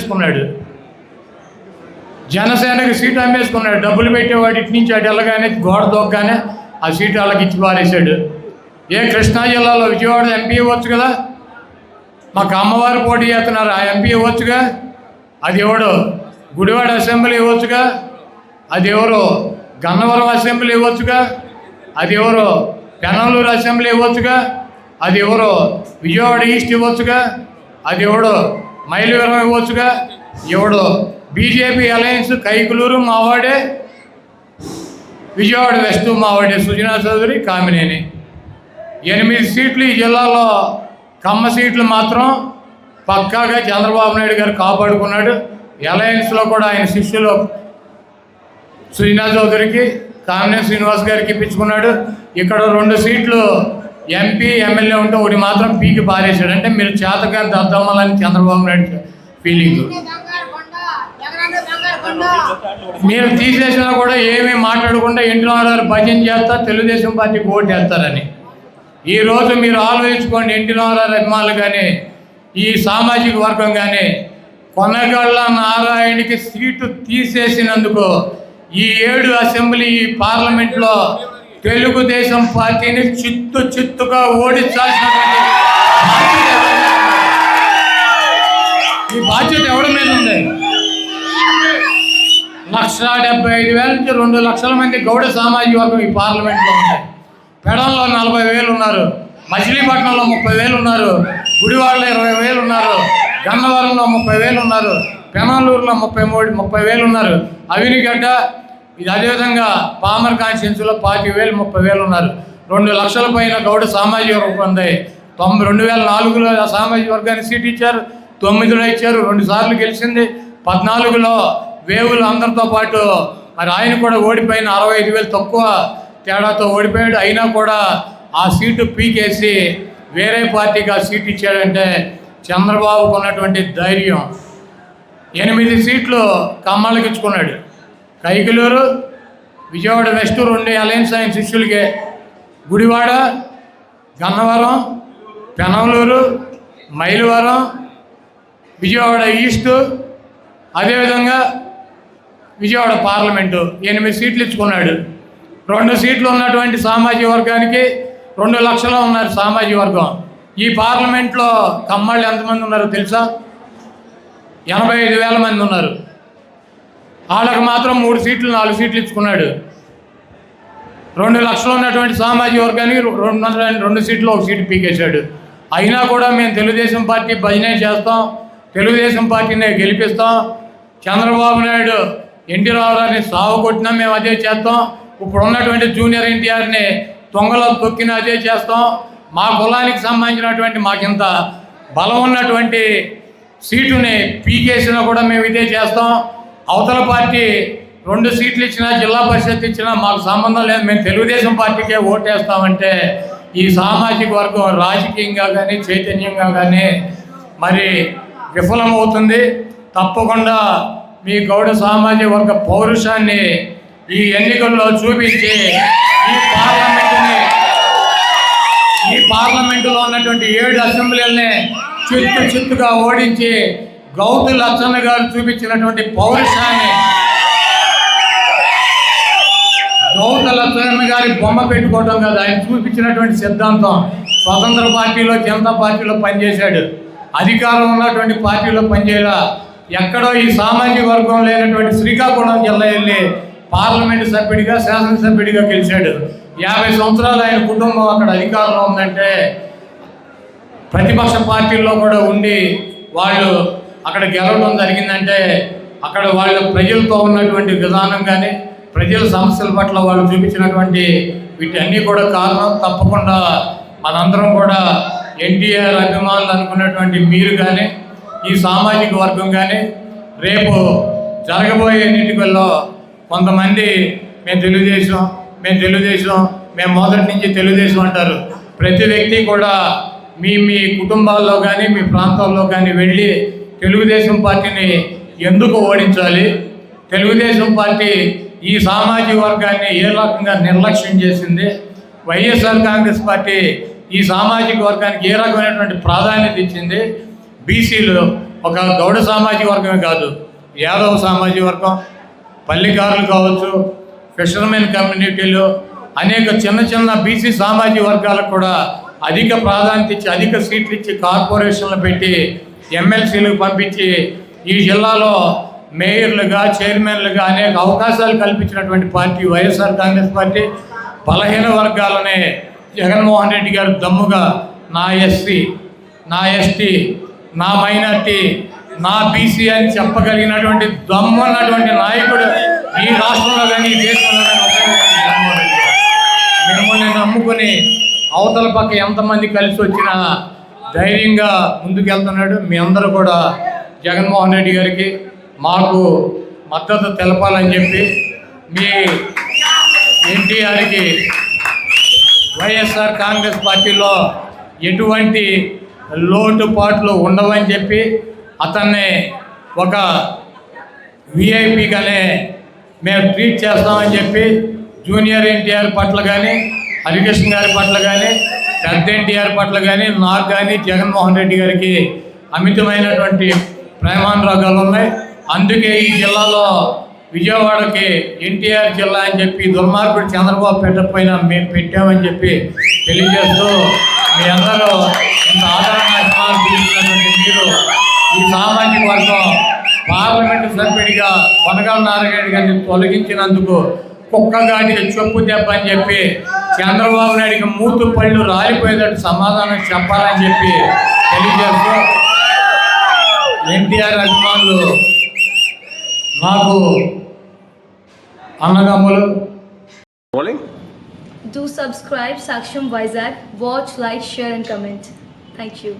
అమ్మేసుకున్నాడు, జనసేనకి సీటు అమ్మేసుకున్నాడు. డబ్బులు పెట్టేవాడు ఇటు నుంచి అటు వెళ్ళగానే గోడ దొక్కగానే ఆ సీటు వాళ్ళకి ఇచ్చి పారేశాడు. కృష్ణా జిల్లాలో విజయవాడ ఎంపీ ఇవ్వచ్చు కదా, మాకు అమ్మవారు పోటీ చేస్తున్నారు, ఆ ఎంపీ ఇవ్వచ్చుగా. అది ఎవడో గుడివాడ అసెంబ్లీ ఇవ్వచ్చుగా, అది ఎవరో గన్నవరం అసెంబ్లీ ఇవ్వచ్చుగా, అది ఎవరో పెనమలూరు అసెంబ్లీ ఇవ్వచ్చుగా, అది ఎవరో విజయవాడ ఈస్ట్ ఇవ్వచ్చుగా, అది ఎవడో మైలవరం ఇవ్వచ్చుగా, ఎవడో బీజేపీ అలయన్స్ కైకులూరు మావాడే, విజయవాడ వెస్ట్ మావాడే సుజనా చౌదరి కామినేని. 8 సీట్లు ఈ జిల్లాలో. కమ్మ సీట్లు మాత్రం పక్కాగా చంద్రబాబు నాయుడు గారు కాపాడుకున్నాడు. అలయన్స్లో కూడా ఆయన శిష్యులు సుజనా చౌదరికి, కామినేని శ్రీనివాస్ గారికి ఇప్పించుకున్నాడు. ఇక్కడ 2 సీట్లు ఎంపీ ఎమ్మెల్యే ఉంటే ఒకటి మాత్రం పీకి పారేశాడు. అంటే మీరు చేతగాని దద్దమ్మలని చంద్రబాబు నాయుడు ఫీలింగ్. మీరు తీసేసినా కూడా ఏమీ మాట్లాడకుండా ఎన్టీఆర్ భజన చేస్తా తెలుగుదేశం పార్టీకి ఓటు వేస్తారని. ఈరోజు మీరు ఆలోచించుకోండి, ఎన్టీఆర్ అభిమానులు కానీ ఈ సామాజిక వర్గం కానీ కొనగళ్ళ నారాయణకి సీటు తీసేసినందుకు ఈ 7 అసెంబ్లీ పార్లమెంట్లో తెలుగుదేశం పార్టీని చిత్తుగా ఓడించాల్సినటువంటి ఈ బాధ్యత ఎవరి మీద ఉంది? 1,75,000 నుంచి 2 లక్షల మంది గౌడ సామాజిక వర్గం ఈ పార్లమెంట్లో ఉన్నాయి. పెడంలో 40,000 ఉన్నారు, మచిలీపట్నంలో 30,000 ఉన్నారు, గుడివాడలో 20,000 ఉన్నారు, గన్నవరంలో 30,000 ఉన్నారు, పెనమలూరులో 30,000 ఉన్నారు, అవినిగడ్డ ఇది అదేవిధంగా పామర్ కాన్స్టిట్యున్సీలో 25,000 30,000 ఉన్నారు. 2 లక్షల పైన గౌడ సామాజిక వర్గం ఉంది. 2004లో సామాజిక వర్గానికి సీట్ ఇచ్చారు, 9లో ఇచ్చారు, 2 సార్లు గెలిచింది. 14లో వేవులు అందరితో పాటు మరి ఆయన కూడా ఓడిపోయిన 65,000 తక్కువ తేడాతో ఓడిపోయాడు. అయినా కూడా ఆ సీటు పీకేసి వేరే పార్టీకి ఆ సీట్ ఇచ్చాడంటే చంద్రబాబుకు ఉన్నటువంటి ధైర్యం. 8 సీట్లు కమ్మలకి ఇచ్చుకున్నాడు. కైకలూరు, విజయవాడ వెస్ట్ 2 అలయన్స్ ఆయన శిష్యులకే, గుడివాడ, గన్నవరం, పెనమలూరు, మైలవరం, విజయవాడ ఈస్ట్, అదేవిధంగా విజయవాడ పార్లమెంటు 8 సీట్లు ఇచ్చుకున్నాడు. 2 సీట్లు ఉన్నటువంటి సామాజిక వర్గానికి 2 లక్షలు ఉన్నారు సామాజిక వర్గం. ఈ పార్లమెంట్లో కమ్మళ్ళు ఎంతమంది ఉన్నారో తెలుసా? 85,000 మంది ఉన్నారు. వాళ్ళకి మాత్రం 3 సీట్లు 4 సీట్లు ఇచ్చుకున్నాడు. 2 లక్షలు ఉన్నటువంటి సామాజిక వర్గానికి 2 సీట్లు 1 సీటు పీకేశాడు. అయినా కూడా మేము తెలుగుదేశం పార్టీ భజనే చేస్తాం, తెలుగుదేశం పార్టీనే గెలిపిస్తాం, చంద్రబాబు నాయుడు ఎన్టీ రామారావుని సాగు కొట్టినా మేము అదే చేస్తాం, ఇప్పుడు ఉన్నటువంటి జూనియర్ ఎన్టీఆర్ని తొంగలో తొక్కినా అదే చేస్తాం, మా కులానికి సంబంధించినటువంటి మాకింత బలం ఉన్నటువంటి సీటుని పీకేసినా కూడా మేము ఇదే చేస్తాం, అవతల పార్టీ 2 సీట్లు ఇచ్చినా జిల్లా పరిషత్ ఇచ్చినా మాకు సంబంధం లేదు, మేము తెలుగుదేశం పార్టీకే ఓటేస్తామంటే ఈ సామాజిక వర్గం రాజకీయంగా కానీ చైతన్యంగా కానీ మరి విఫలమవుతుంది. తప్పకుండా మీ గౌడ సామాజిక వర్గ పౌరుషాన్ని ఈ ఎన్నికల్లో చూపించి ఈ పార్లమెంటులో ఉన్నటువంటి 7 అసెంబ్లీలని చిత్తుగా ఓడించి గౌతు లచ్చన్న గారు చూపించినటువంటి పౌరుషాన్ని, గౌతు లచ్చన్న గారి బొమ్మ పెట్టుకోవడం కాదు, ఆయన చూపించినటువంటి సిద్ధాంతం. స్వతంత్ర పార్టీలో జనతా పార్టీలో పనిచేశాడు, అధికారం ఉన్నటువంటి పార్టీలో పనిచేయాల. ఎక్కడో ఈ సామాజిక వర్గం లేనటువంటి శ్రీకాకుళం జిల్లా వెళ్ళి పార్లమెంటు సభ్యుడిగా శాసనసభ్యుడిగా గెలిచాడు. 50 సంవత్సరాలు ఆయన కుటుంబం అక్కడ అధికారంలో ఉందంటే ప్రతిపక్ష పార్టీల్లో కూడా ఉండి వాళ్ళు అక్కడ గెలవడం జరిగిందంటే అక్కడ వాళ్ళు ప్రజలతో ఉన్నటువంటి విధానం కానీ ప్రజల సమస్యల పట్ల వాళ్ళు చూపించినటువంటి వీటన్నీ కూడా కారణం. తప్పకుండా మనందరం కూడా ఎన్టీఆర్ అభిమానులు అనుకున్నటువంటి మీరు కానీ ఈ సామాజిక వర్గం కానీ రేపు జరగబోయే ఎన్నికల్లో కొంతమంది మేము తెలుగుదేశం మేము మొదటి నుంచి తెలుగుదేశం అంటారు. ప్రతి వ్యక్తి కూడా మీ కుటుంబాల్లో కానీ మీ ప్రాంతాల్లో కానీ వెళ్ళి తెలుగుదేశం పార్టీని ఎందుకు ఓడించాలి, తెలుగుదేశం పార్టీ ఈ సామాజిక వర్గాన్ని ఏ రకంగా నిర్లక్ష్యం చేసింది, వైఎస్ఆర్ కాంగ్రెస్ పార్టీ ఈ సామాజిక వర్గానికి ఏ రకమైనటువంటి ప్రాధాన్యత ఇచ్చింది, బీసీలు ఒక గౌడ సామాజిక వర్గమే కాదు, యాదవ సామాజిక వర్గం, పల్లికారులు కావచ్చు, ఫిషర్మెన్ కమ్యూనిటీలు, అనేక చిన్న చిన్న బీసీ సామాజిక వర్గాలకు కూడా అధిక ప్రాధాన్యత ఇచ్చి, అధిక సీట్లు ఇచ్చి, కార్పొరేషన్లు పెట్టి, ఎమ్మెల్సీలకు పంపించి ఈ జిల్లాలో మేయర్లుగా, చైర్మన్లుగా అనేక అవకాశాలు కల్పించినటువంటి పార్టీ వైఎస్ఆర్ కాంగ్రెస్ పార్టీ. బలహీన వర్గాలనే జగన్మోహన్ రెడ్డి గారు దమ్ముగా నా ఎస్సీ, నా ఎస్టీ, నా మైనార్టీ, నా బీసీ అని చెప్పగలిగినటువంటి దమ్ము అన్నటువంటి నాయకుడు ఈ రాష్ట్రంలో కానీ ఈ దేశంలో కానీ జగన్మోహన్ రెడ్డి గారు. మిమ్మల్ని నమ్ముకొని అవతల పక్క ఎంతమంది కలిసి వచ్చినా ధైర్యంగా ముందుకెళ్తున్నాడు. మీ అందరూ కూడా జగన్మోహన్ రెడ్డి గారికి మాకు మద్దతు తెలపాలని చెప్పి, మీ ఎన్టీఆర్కి వైఎస్ఆర్ కాంగ్రెస్ పార్టీలో ఎటువంటి లోటుపాట్లు ఉండవని చెప్పి, అతన్ని ఒక విఐపిగానే మేము ట్రీట్ చేస్తామని చెప్పి, జూనియర్ ఎన్టీఆర్ పట్ల కానీ, హరికృష్ణ గారి పట్ల కానీ, పెద్ద ఎన్టీఆర్ పట్ల కానీ, నాకు కానీ జగన్మోహన్ రెడ్డి గారికి అమితమైనటువంటి ప్రేమానురాగాలు ఉన్నాయి. అందుకే ఈ జిల్లాలో విజయవాడకి ఎన్టీఆర్ జిల్లా అని చెప్పి దుర్మార్గుడు చంద్రబాబు పెట్టకపోయినా మేము పెట్టామని చెప్పి తెలియజేస్తూ, మీ అందరూ ఇంత ఆదరణ అభిమానాలు చూపించినటువంటి మీరు ఈ సామాజిక వర్గం పార్లమెంటు సభ్యుడిగా కొనగల నారాయణ గారిని తొలగించినందుకు కుక్కగాడికి చెప్పు దెబ్బ అని చెప్పి చంద్రబాబు నాయుడికి మూతు పళ్ళు రాలిపోయేటట్టు సమాధానం చెప్పాలని చెప్పి తెలియజేస్తూ, ఎన్టీఆర్ అభిమానులు నాకు అన్నదమ్ములు. Do subscribe Saksham Vizag. Watch, like, share and comment. Thank you.